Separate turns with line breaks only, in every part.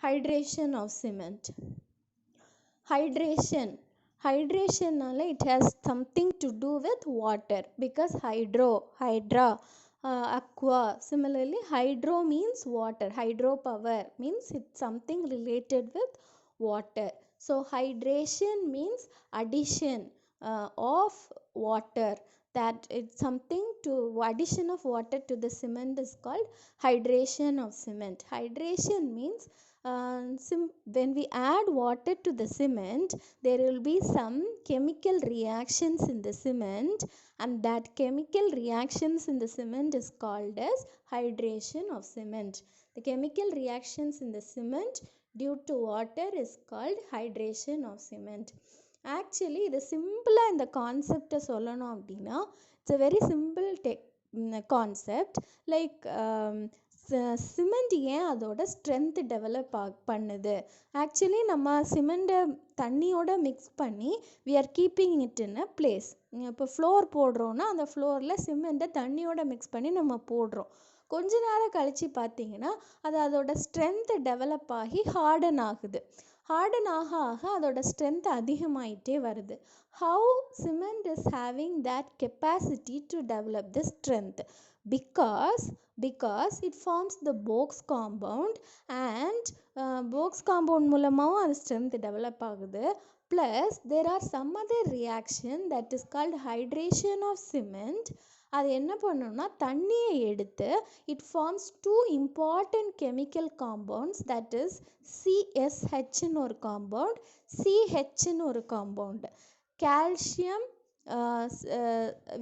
Hydration of cement. Hydration it has something to do with water, because hydra, aqua. Similarly, hydro means water. Hydropower means it's something related with water. So hydration means addition of water. That it's something to addition of water to the cement is called hydration of cement. Hydration means when we add water to the cement, there will be some chemical reactions in the cement, and that chemical reactions in the cement is called as hydration of cement. The chemical reactions in the cement due to water is called hydration of cement. Actually இது சிம்பிளாக இந்த கான்செப்டை சொல்லணும் அப்படின்னா, it's a very simple concept. Like cement ஏன் அதோட strength develop பண்ணுது. Actually நம்ம சிமெண்ட்டை தண்ணியோட மிக்ஸ் பண்ணி we are keeping it in a place. இப்போ ஃப்ளோர் போடுறோன்னா அந்த ஃப்ளோரில் சிமெண்ட்டை தண்ணியோட மிக்ஸ் பண்ணி நம்ம போடுறோம். கொஞ்ச நேரம் கழித்து பார்த்தீங்கன்னா அது அதோட ஸ்ட்ரென்த்து டெவலப் ஆகி ஹார்டன் ஆகுது. ஹார்டன் ஆக ஆக அதோட ஸ்ட்ரென்த் அதிகமாயிட்டே வருது. How cement is having that capacity to develop the strength? because it forms the box compound, and box compound மூலமாகவும் அது strength develop ஆகுது. plus there are some other reaction that is called hydration of cement. அது என்ன பண்ணுன்னா தண்ணியை எடுத்து it forms two important chemical compounds, that is CSH ன்னு ஒரு compound, CH ன்னு ஒரு compound. calcium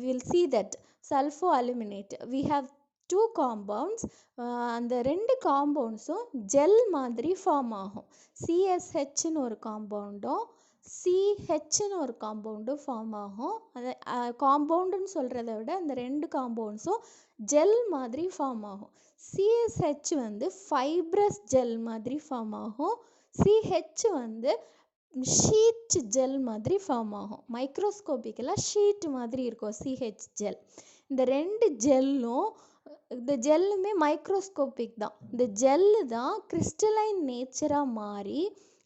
we'll see that sulfoaluminate. We have two compounds. அந்த ரெண்டு காம்பவுண்ட்ஸும் ஜெல் மாதிரி ஃபார்ம் ஆகும். சிஎஸ்ஹெச்னு ஒரு காம்பவுண்டும் சிஹெச்னு ஒரு காம்பவுண்டும் ஃபார்ம் ஆகும். அதை காம்பவுண்டுன்னு சொல்கிறத விட அந்த ரெண்டு காம்பவுண்ட்ஸும் ஜெல் மாதிரி ஃபார்ம் ஆகும். சிஎஸ்ஹெச் ஃபைப்ரஸ் ஜெல் மாதிரி ஃபார்ம் ஆகும். சிஹெச் ஷீட் ஜெல் மாதிரி ஃபார்ம் ஆகும். மைக்ரோஸ்கோபிக்கெல்லாம் ஷீட் மாதிரி இருக்கும் சிஹெச் ஜெல். இந்த ரெண்டு ஜெல்லும், இந்த ஜெல்லுமே மைக்ரோஸ்கோபிக் தான். இந்த ஜெல்லு தான் கிறிஸ்டலைன் நேச்சராக மாறி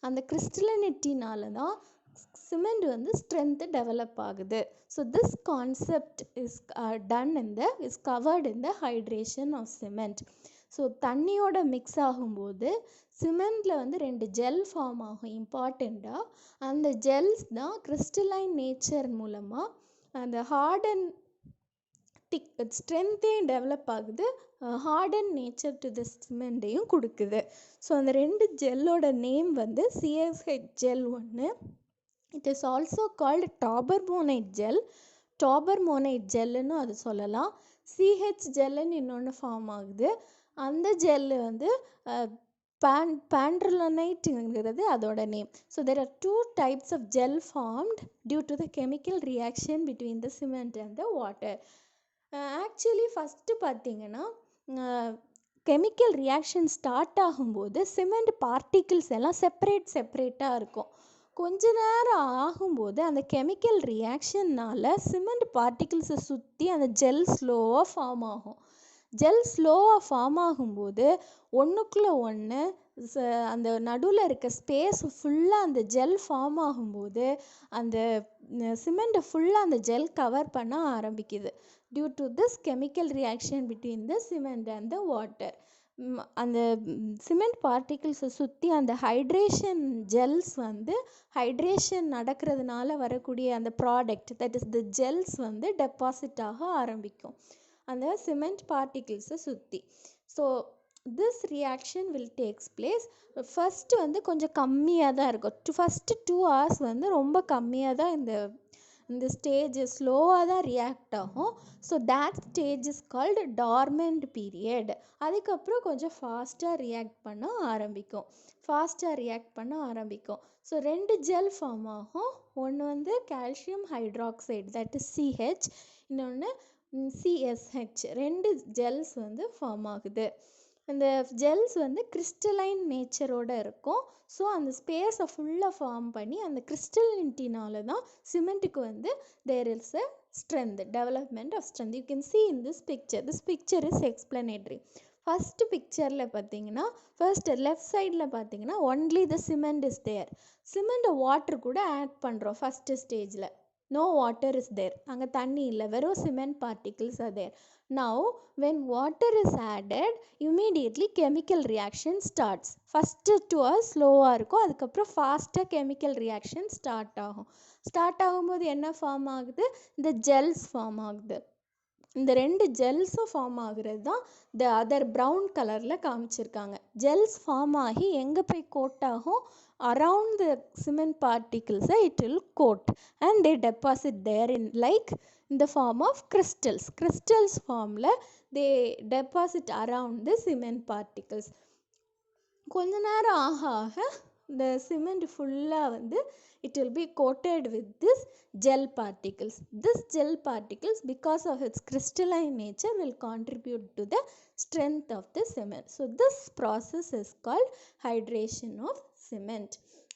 அந்த கிறிஸ்டலினிட்டினால தான் சிமெண்ட் ஸ்ட்ரென்த்து டெவலப் ஆகுது. So this concept is is covered in the hydration of cement. So தண்ணியோட மிக்ஸ் ஆகும்போது சிமெண்டில் ரெண்டு ஜெல் ஃபார்ம் ஆகும் இம்பார்ட்டண்ட்டாக. அந்த ஜெல்ஸ் தான் கிறிஸ்டலைன் நேச்சர் மூலமாக அந்த ஹார்டன் ஸ்ட்ரென்த்தையும் டெவலப் ஆகுது, ஹார்டன் நேச்சர் டு த சிமெண்ட்டையும் கொடுக்குது. ஸோ அந்த ரெண்டு ஜெல்லோட நேம் சிஎஸ்ஹெச் ஜெல் ஒன்று. It is also called tobermorite gel. Tobermorite ஜெல்லுன்னு அது சொல்லலாம். சிஹெச் ஜெல்லுன்னு இன்னொன்று ஃபார்ம் ஆகுது. அந்த ஜெல்லு பாண்ட்ரலனைட்ங்கிறது அதோட name. So there are two types of gel formed due to the chemical reaction between the cement and the water. Actually first பார்த்திங்கன்னா chemical reaction start ஆகும்போது cement particles எல்லாம் செப்பரேட்டாக இருக்கும். கொஞ்ச நேரம் ஆகும்போது அந்த கெமிக்கல் ரியாக்ஷன்னால் சிமெண்ட் பார்ட்டிகிள்ஸை சுற்றி அந்த ஜெல் ஸ்லோவாக ஃபார்ம் ஆகும். ஜெல் ஸ்லோவாக ஃபார்ம் ஆகும்போது ஒன்றுக்குள்ளே ஒன்று அந்த நடுவில் இருக்க ஸ்பேஸ் ஃபுல்லாக அந்த ஜெல் ஃபார்ம் ஆகும்போது அந்த சிமெண்ட்டை ஃபுல்லாக அந்த ஜெல் கவர் பண்ண ஆரம்பிக்குது. Due to this chemical reaction between the cement and the water. அந்த சிமெண்ட் பார்ட்டிகிள்ஸை சுற்றி அந்த ஹைட்ரேஷன் ஜெல்ஸ் ஹைட்ரேஷன் நடக்கிறதுனால வரக்கூடிய அந்த product, that is the gels deposit ஆக ஆரம்பிக்கும் அந்த சிமெண்ட் பார்ட்டிகிள்ஸை சுற்றி. So this reaction will takes place. First கொஞ்சம் கம்மியாக தான் இருக்கும். ஃபஸ்ட்டு 2 hours ரொம்ப கம்மியாக தான் இந்த ஸ்டேஜ் ஸ்லோவாக தான் ரியாக்ட் ஆகும். So that stage is called torment period. அதுக்கப்புறம் கொஞ்சம் ஃபாஸ்ட்டாக ரியாக்ட் பண்ண ஆரம்பிக்கும். ஸோ ரெண்டு ஜெல் ஃபார்ம் ஆகும். ஒன்று calcium hydroxide, that is CH, இன்னொன்று சிஎஸ்ஹெச். ரெண்டு ஜெல்ஸ் ஃபார்ம் ஆகுது. அந்த ஜெல்ஸ் கிறிஸ்டலைன் நேச்சரோடு இருக்கும். ஸோ அந்த ஸ்பேஸை ஃபுல்லாக ஃபார்ம் பண்ணி அந்த கிறிஸ்டலினிட்டினால தான் சிமெண்ட்டுக்கு there is a strength, development of strength. You can see in this picture is explanatory. First பிக்சரில் பார்த்தீங்கன்னா ஃபர்ஸ்ட் லெஃப்ட் சைடில் பார்த்தீங்கன்னா only the cement is there. சிமெண்ட்டை வாட்டர் கூட ஆட் பண்ணுறோம் ஃபஸ்ட்டு ஸ்டேஜில். நோ வாட்டர் இஸ் தேர், அங்கே தண்ணி இல்லை, வெறும் cement particles are there. Now when water is added immediately chemical reaction starts. First 2 hours ஸ்லோவாக இருக்கும், அதுக்கப்புறம் ஃபாஸ்ட்டாக கெமிக்கல் ரியாக்ஷன் ஸ்டார்ட் ஆகும். ஸ்டார்ட் ஆகும்போது என்ன ஃபார்ம் ஆகுது? இந்த ஜெல்ஸ் ஃபார்ம் ஆகுது. இந்த 2 ஜெல்ஸும் ஃபார்ம் ஆகுறது தான் த அதர் ப்ரௌன் கலரில் காமிச்சிருக்காங்க. ஜெல்ஸ் ஃபார்ம் ஆகி எங்கே போய் கோட் ஆகும்? அரவுண்ட் த சிமெண்ட் பார்ட்டிகிள்ஸை it will coat and they deposit there in like in the form of crystals. Crystals formல they deposit around the cement particles. கொஞ்ச நேரம் ஆக ஆக இந்த சிமெண்ட் ஃபுல்லாக வந்து it will be coated with this gel particles. This gel particles because of its crystalline nature will contribute to the strength of the cement. So this process is called hydration of cement.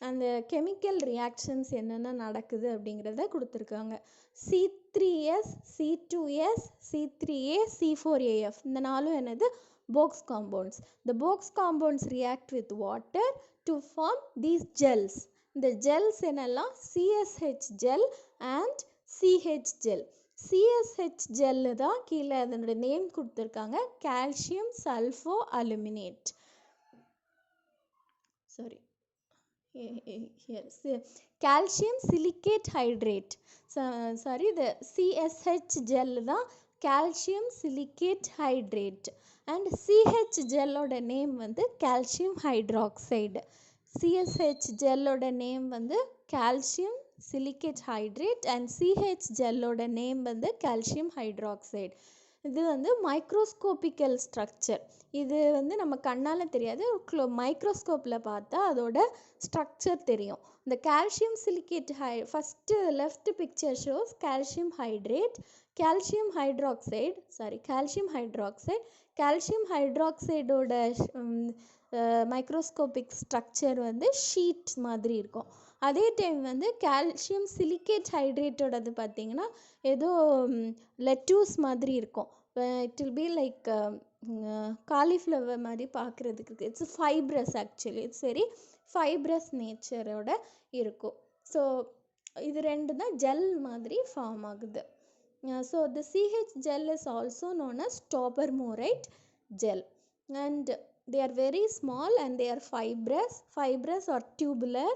அந்த chemical reactions என்னென்ன நடக்குது அப்படிங்கிறத கொடுத்துருக்காங்க. C3S, C2S, C3A, C4AF இந்த நாலும் என்னது? Box compounds. The box compounds react with water to form these gels. இந்த gels என்னெல்லாம்? CSH gel and CH gel. CSH gel தான் கீழே அதனோட நேம் கொடுத்துருக்காங்க, calcium sulpho aluminate. Sorry, calcium silicate hydrate. Sorry, the CSH gel தான் calcium silicate hydrate and CH gel ஓட name வந்து calcium hydroxide. CSH gel ஓட name வந்து calcium silicate hydrate and CH gel ஓட நேம் வந்து calcium hydroxide. இது வந்து மைக்ரோஸ்கோபிக்கல் structure. இது வந்து நம்ம கண்ணால் தெரியாது, மைக்ரோஸ்கோப்பில் பார்த்தா அதோட ஸ்ட்ரக்சர் தெரியும். இந்த calcium silicate first left picture shows calcium hydrate, calcium hydroxide, calcium ஹைட்ராக்சைடோட மைக்ரோஸ்கோபிக் ஸ்ட்ரக்சர் வந்து ஷீட் மாதிரி இருக்கும். அதே டைம் வந்து கால்சியம் சிலிக்கேட் ஹைட்ரேட்டோடது பார்த்திங்கன்னா ஏதோ லெட்டூஸ் மாதிரி இருக்கும். It will be like cauliflower மாதிரி பார்க்குறதுக்கு இருக்குது. It's fibrous, actually it's very fibrous நேச்சரோட இருக்கும். ஸோ இது ரெண்டு தான் ஜெல் மாதிரி ஃபார்ம் ஆகுது. So the CH gel is also known as taubermorite gel and they are very small and they are fibrous or tubular.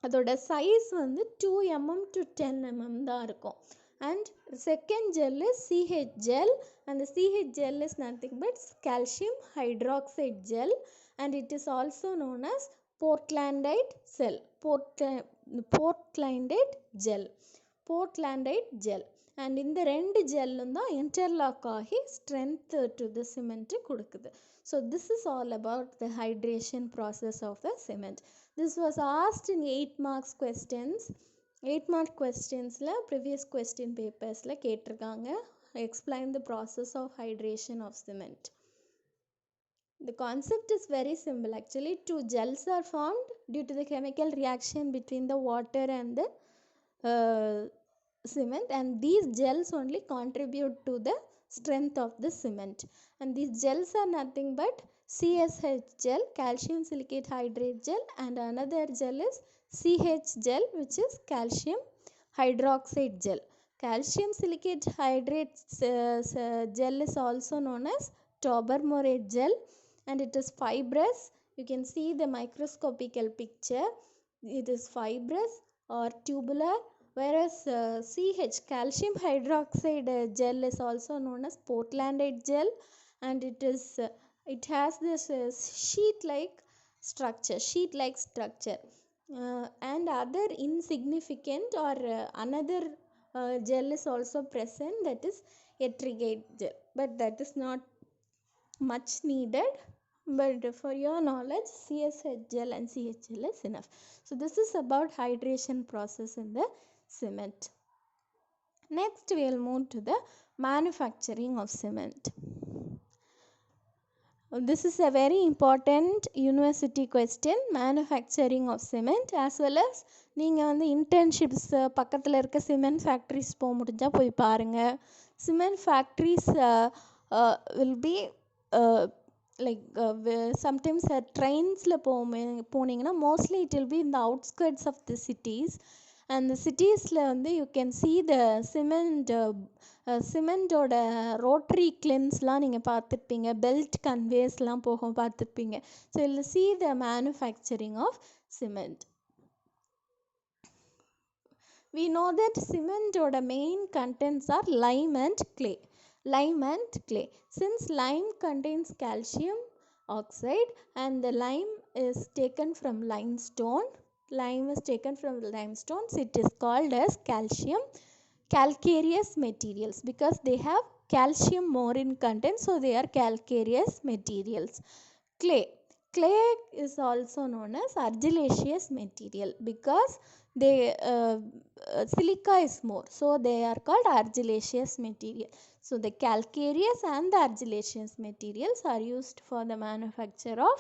அதோட சைஸ் வந்து 2 mm to 10 mm தான் இருக்கும். And second gel is CH gel and the CH gel is nothing but calcium hydroxide gel and it is also known as portlandite gel. And இந்த ரெண்டு ஜெல்லும் தான் interlock ஆகி strength to the cement கொடுக்குது. So this is all about the hydration process of the cement. This was asked in 8 marks questions. 8 mark questionsல previous question papersல கேட்டிருக்காங்க. Explain the process of hydration of cement. The concept is very simple. Actually, 2 gels are formed due to the chemical reaction between the water and the cement, and these gels only contribute to the strength of the cement. And these gels are nothing but CSH gel, calcium silicate hydrate gel, and another gel is CH gel, which is calcium hydroxide gel. Calcium silicate hydrate gel is also known as taubermorite gel and it is fibrous. You can see the microscopical picture. It is fibrous or tubular, whereas CH calcium hydroxide gel is also known as portlandite gel and it has this sheet-like structure. And other insignificant or another gel is also present, that is etrigate gel, but that is not much needed. But for your knowledge, CSH gel and CH gel is enough. So this is about hydration process in the cement. Next we will move to the manufacturing of cement. This is a very important university question, manufacturing of cement, as well as நீங்கள் வந்து internships பக்கத்தில் இருக்க cement factories போக முடிஞ்சால் போய் பாருங்கள். Cement factories will be like sometimes ட்ரெயின்ஸில் போனீங்கன்னா mostly it will be in the outskirts of the cities, and the cities-ல வந்து you can see the சிமெண்டோட ரோட்டரி கிளின்ஸ்லாம் நீங்கள் பார்த்துருப்பீங்க, பெல்ட் கன்வேஸ்லாம் போகும் பார்த்துருப்பீங்க. ஸோ இதில் see the manufacturing of cement. We know that cement oda main contents are lime and clay. Lime and clay. Since lime contains calcium oxide and the lime is taken from limestone, it is called as calcareous materials because they have calcium more in content, so they are calcareous materials. Clay is also known as argillaceous material because they silica is more, so they are called argillaceous material. So the calcareous and the argillaceous materials are used for the manufacture of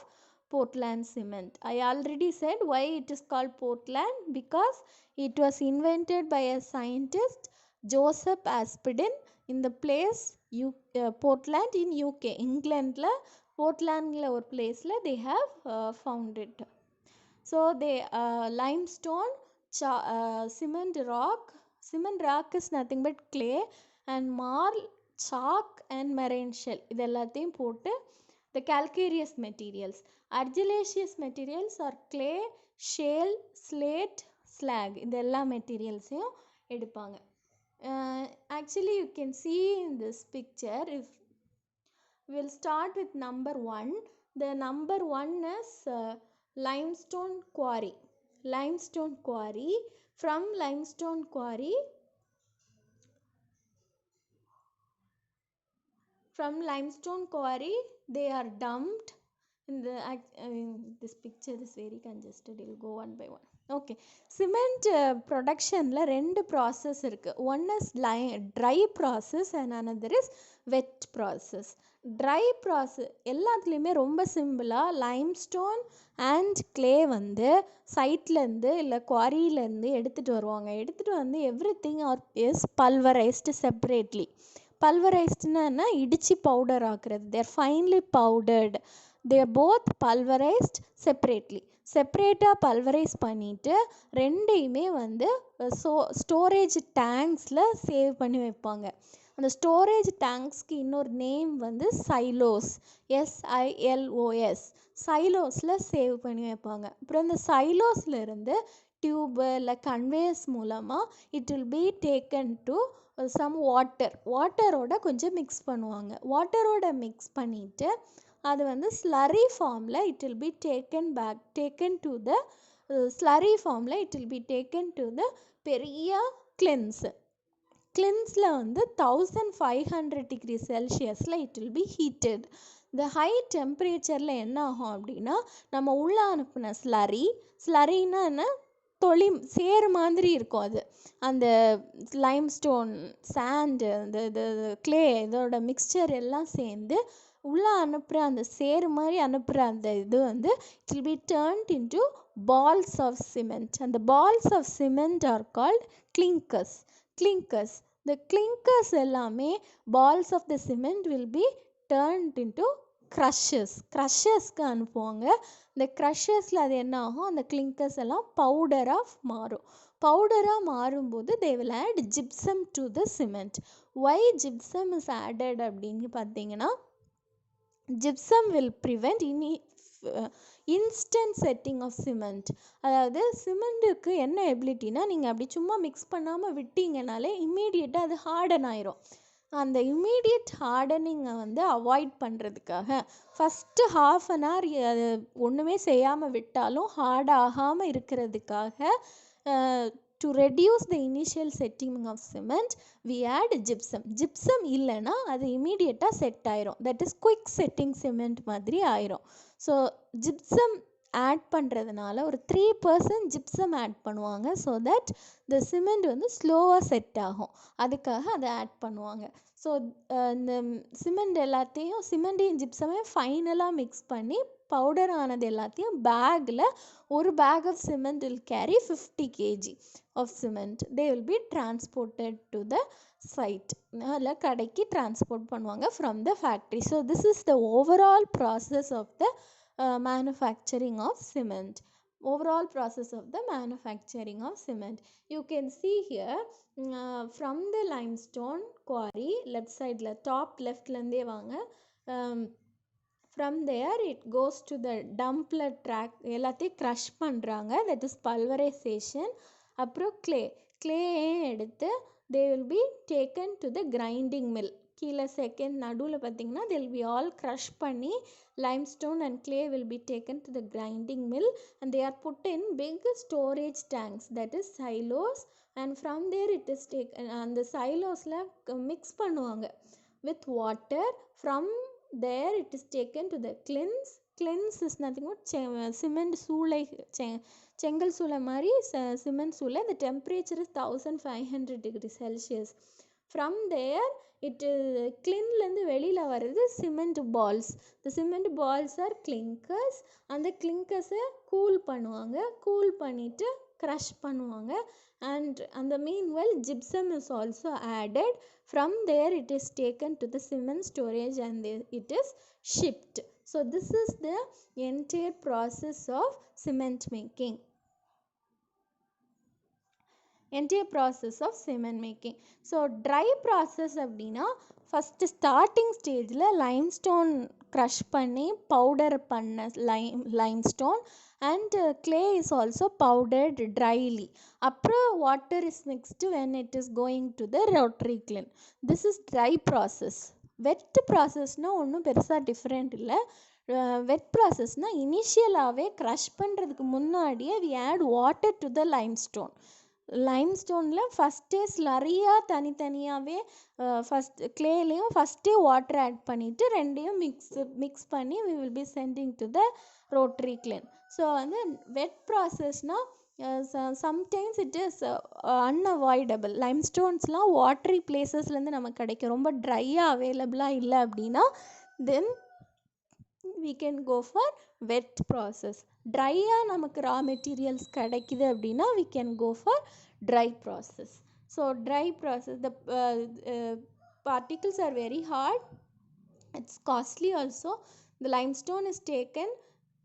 Portland cement. I already said why it is called Portland, because it was invented by a scientist Joseph Aspdin in the place Portland in UK, England la போர்ட்லாண்டில் ஒரு பிளேஸில் they have found it. So they limestone, cement rock is nothing but clay, and marl, chalk and marine shell இது எல்லாத்தையும் போட்டு the calcareous materials. Argillaceous materials are clay, shale, slate, slag. இந்த எல்லா மெட்டீரியல்ஸையும் எடுப்பாங்க. Actually you can see in this picture, if we'll start with number 1. The number 1 is limestone quarry. From limestone quarry they are dumped in the this picture is very congested, it will go one by one. Okay, cement productionல ரெண்டு process இருக்கு. One is dry process and another is wet process. Dry process எல்லாத்துலேயுமே ரொம்ப சிம்பிளாக limestone and clay வந்து சைட்லேருந்து இல்லை குவாரியிலேருந்து எடுத்துகிட்டு வருவாங்க. எடுத்துகிட்டு வந்து everything is pulverized separately. பல்வரைஸ்ட்னா இடித்து பவுடர் ஆக்குறது. they are finely powdered. they are both pulverized செப்பரேட்டாக பல்வரைஸ் பண்ணிவிட்டு ரெண்டையுமே வந்து ஸ்டோரேஜ் டேங்க்ஸில் சேவ் பண்ணி வைப்பாங்க. அந்த ஸ்டோரேஜ் டேங்க்ஸ்க்கு இன்னொரு நேம் வந்து சைலோஸ், SILOS, சைலோஸில் சேவ் பண்ணி வைப்பாங்க. அப்புறம் இந்த சைலோஸில் இருந்து டியூபு இல்லை கன்வேயர்ஸ் மூலமாக it will be taken to some வாட்டரோட கொஞ்சம் மிக்ஸ் பண்ணுவாங்க. வாட்டரோட மிக்ஸ் பண்ணிவிட்டு அது வந்து ஸ்லரி ஃபார்மில் it will be taken to the slurry ஃபார்மில் it will be taken to the பெரிய கிளின்ஸில் வந்து 1500 degree Celsiusல இட் வில் பி ஹீட்டட். இந்த ஹை டெம்பரேச்சரில் என்ன ஆகும் அப்படின்னா, நம்ம உள்ளே அனுப்புன ஸ்லரின்னா என்ன, சேறு மாதிரி இருக்கும். அது அந்த லைம்ஸ்டோன், சாண்டு, இந்த கிளே இதோட மிக்சர் எல்லாம் சேர்ந்து உள்ளே அனுப்புகிற அந்த சேறு மாதிரி அனுப்புகிற அந்த இது வந்து it will B turned into balls of cement. and the balls of cement are called clinkers. The clinkers எல்லாமே balls of the cement will be turned into crushesக்கு அனுப்புவாங்க. இந்த க்ரஷர்ஸில் அது என்ன ஆகும், அந்த கிளிங்கர்ஸ் எல்லாம் பவுடராக மாறும்போது they will add gypsum to the cement. why gypsum is added அப்படின்னு பார்த்தீங்கன்னா, gypsum will prevent instant setting of cement. அதாவது சிமெண்ட்டுக்கு என்ன எபிலிட்டினா, நீங்கள் அப்படி சும்மா மிக்ஸ் பண்ணாமல் விட்டீங்கனாலே இம்மீடியட்டாக அது ஹார்டன் ஆயிரும். அந்த இம்மீடியட் ஹார்டனிங்கை வந்து அவாய்ட் பண்ணுறதுக்காக ஃபஸ்ட்டு ½ an hour அது ஒன்றுமே செய்யாமல் விட்டாலும் ஹார்ட் ஆகாமல் இருக்கிறதுக்காக to reduce the initial setting of cement we add gypsum இல்லைன்னா அது இம்மீடியட்டாக செட் ஆயிரும். That is quick setting cement மாதிரி ஆயிரும். ஸோ gypsum ஆட் பண்ணுறதுனால ஒரு 3% gypsum ஆட் பண்ணுவாங்க. ஸோ தட் த சிமெண்ட் வந்து ஸ்லோவாக செட் ஆகும், அதுக்காக அதை ஆட் பண்ணுவாங்க. ஸோ இந்த சிமெண்டையும் ஜிப்சமே ஃபைனலாக மிக்ஸ் பண்ணி பவுடர் ஆனது எல்லாத்தையும் பேக்கில் ஒரு bag of cement will carry 50 kg of cement. they will be transported to the site இல்லை கடைக்கு டிரான்ஸ்போர்ட் பண்ணுவாங்க from the factory. So this is the overall process of the manufacturing of cement. Overall process of the manufacturing of cement. You can see here from the limestone quarry, left side la top left lende vaanga, from there it goes to the dumpல track எல்லாத்தையும் crush பண்ணுறாங்க, that is pulverization. அப்புறம் clay எடுத்து they will be taken to the grinding mill. கீழே second நடுவில் பார்த்தீங்கன்னா they will be all crush பண்ணி limestone and clay will be taken to the grinding mill and they are put in big storage tanks, that is silos, and from there it is taken அந்த silos-ல mix பண்ணுவாங்க with water. From there it is taken to the cleanse is nothing but cement சூளை, செங்கல் சூளை மாதிரி cement சூளை. the temperature is 1500 degrees Celsius. From there it cleanலேருந்து வெளியில் வருது cement balls. the cement balls are clinkers. அந்த clinkers-ஐ cool பண்ணுவாங்க, cool பண்ணிவிட்டு க்ரஷ் பண்ணுவாங்க. and the meanwhile gypsum is also added. From there it is taken to the cement storage and it is shipped. So this is the entire process of cement making. Entire process of cement making. So dry process அப்படின்னா first starting ஸ்டேஜில் limestone crush பண்ணி powder பண்ண limestone and clay is also powdered dryly. அப்புறம் water is mixed when it is going to the rotary kiln. This is dry process. wet processனால் ஒன்றும் பெருசாக different இல்லை. வெட் ப்ராசஸ்னால் இனிஷியலாகவே crush பண்ணுறதுக்கு முன்னாடியே we add water to the limestone. லைம்ஸ்டோனில் ஃபஸ்ட்டே ஸ்லரியாக தனித்தனியாகவே first கிளேலையும் ஃபஸ்ட்டே water add பண்ணிவிட்டு ரெண்டையும் மிக்ஸ் பண்ணி we will be sending to the rotary kiln. So வந்து வெட் ப்ராசஸ்னால் சம்டைம்ஸ் இட் இஸ் அன்அவாய்டபிள். லைம்ஸ்டோன்ஸ்லாம் வாட்டரி பிளேசஸ்லேருந்து நமக்கு கிடைக்கும், ரொம்ப ட்ரையாக அவைலபிளாக இல்லை அப்படின்னா தென் we can go for wet process. ட்ரையாக நமக்கு ரா மெட்டீரியல்ஸ் கிடைக்குது அப்படின்னா we can go for dry process. So dry process, the particles are very hard, it's costly also. The limestone is taken,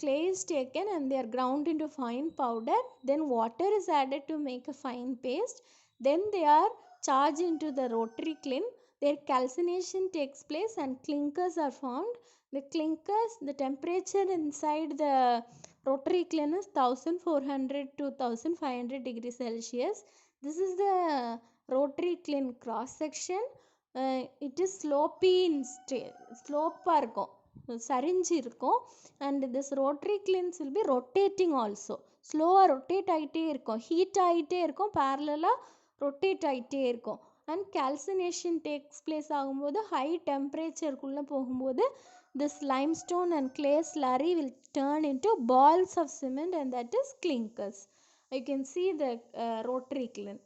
clay is taken and they are ground into fine powder, then water is added to make a fine paste, then they are charged into the rotary kiln, their calcination takes place and clinkers are formed. The clinkers, the temperature inside the rotary kiln is 1400 to 1500 degrees Celsius. This is the rotary kiln cross section. It is slopy in slope-ஆக இருக்கும், சரிஞ்சு இருக்கும். and this rotary kilns will be rotating also. ஸ்லோவாக rotate ஆகிட்டே இருக்கும், heat ஆகிட்டே இருக்கும், பேரலாக rotate ஆகிட்டே இருக்கும். and calcination takes place ஆகும்போது ஹை டெம்பரேச்சருக்குள்ளே போகும்போது this limestone and clay slurry will turn into balls of cement and that is clinkers. You can see the rotary kiln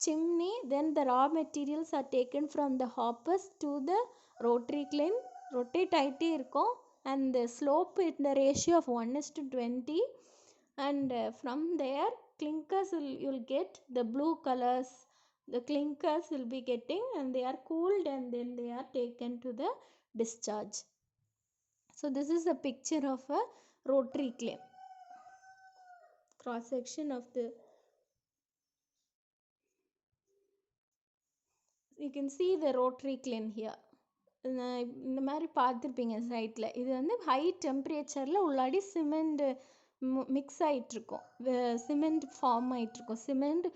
chimney. Then the raw materials are taken from the hoppers to the rotary kiln, rotate ஆகிட்டே இருக்கும் and the slope in the ratio of 1:20. and from there clinkers you'll get the blue colors. The clinkers will be getting and they are cooled and then they are taken to the discharge. So this is a picture of a rotary kiln, cross section of the, you can see the rotary kiln here. இந்த மாதிரி பார்த்துருப்பீங்க சைட்டில். இது வந்து high டெம்பரேச்சரில் உள்ளாடி cement mix ஆகிட்ருக்கும், cement form ஆகிட்ருக்கும், cement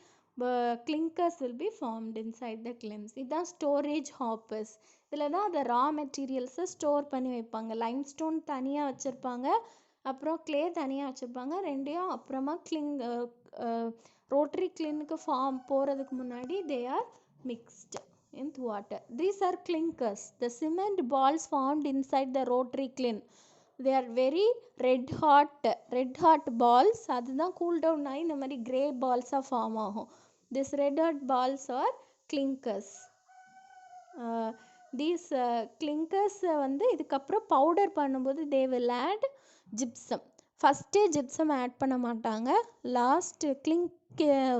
clinkers will be formed inside the kilns. இதுதான் ஸ்டோரேஜ் ஹாப்பர்ஸ். இதில் தான் அதை ரா மெட்டீரியல்ஸை ஸ்டோர் பண்ணி வைப்பாங்க. லைம்ஸ்டோன் தனியாக வச்சுருப்பாங்க, அப்புறம் clay தனியாக வச்சுருப்பாங்க, ரெண்டையும் அப்புறமா ரோட்டரி கிளினுக்கு ஃபார்ம் போகிறதுக்கு முன்னாடி they are mixed in water. These are clinkers, the cement balls formed inside the rotary kiln. They are very red hot balls. அதுதான் கூல் டவுன் ஆகி இந்த மாதிரி கிரே பால்ஸாக ஃபார்ம் ஆகும். This red hot balls are clinkers. These clinkers வந்து இதுக்கப்புறம் powder பண்ணும்போது they will add gypsum. ஃபஸ்ட்டே gypsum add பண்ண மாட்டாங்க, லாஸ்ட்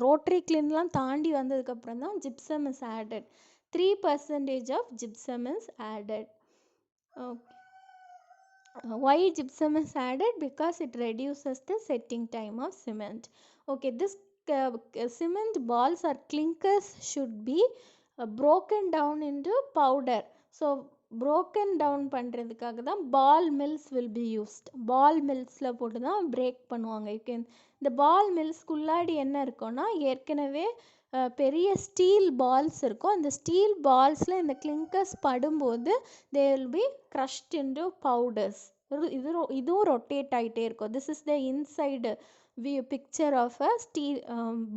ரோட்டரி கிளின்லாம் தாண்டி வந்ததுக்கப்புறம் தான் gypsum is added. 3% of gypsum is added. Okay. Why gypsum is added? Because it reduces the setting time of cement. Okay, this cement balls or clinkers should be broken down into powder. So broken down பண்ணுறதுக்காக தான் ball mills will be used. ball millsல போட்டு தான் break பண்ணுவாங்க. இந்த ball millsக்குள்ளாடி என்ன இருக்கும்னா ஏற்கனவே பெரிய ஸ்டீல் பால்ஸ் இருக்கும். அந்த ஸ்டீல் பால்ஸில் இந்த கிளிங்கர்ஸ் படும்போது they will be crushed into powders. இதுவும் ரொட்டேட் ஆகிட்டே இருக்கும். This is the inside view picture of a steel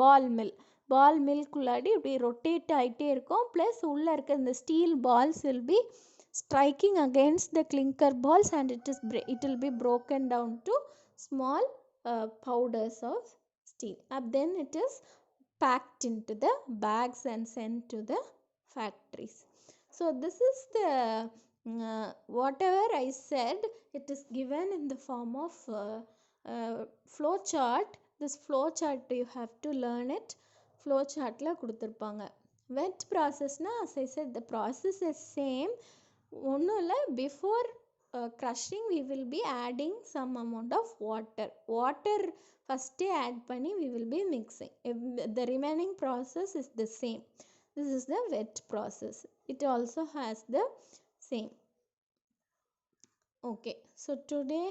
ball mill. Ball மில்க்குள்ளாடி இப்படி ரொட்டேட் ஆகிட்டே இருக்கும். ப்ளஸ் உள்ளே இருக்க இந்த steel balls will be striking against the clinker balls and it will be broken down to small powders of steel. And then it is packed into the bags and sent to the factories. So this is the whatever I said, it is given in the form of flow chart. This flow chart you have to learn it. flow chartல கொடுத்துருப்பாங்க. wet processனா as I said the process is same. ஒன்றும் இல்லை, before crushing we will be adding some amount of water first add பண்ணி we will be mixing. The remaining process is the same. This is the wet process. It also has the same. Okay, so today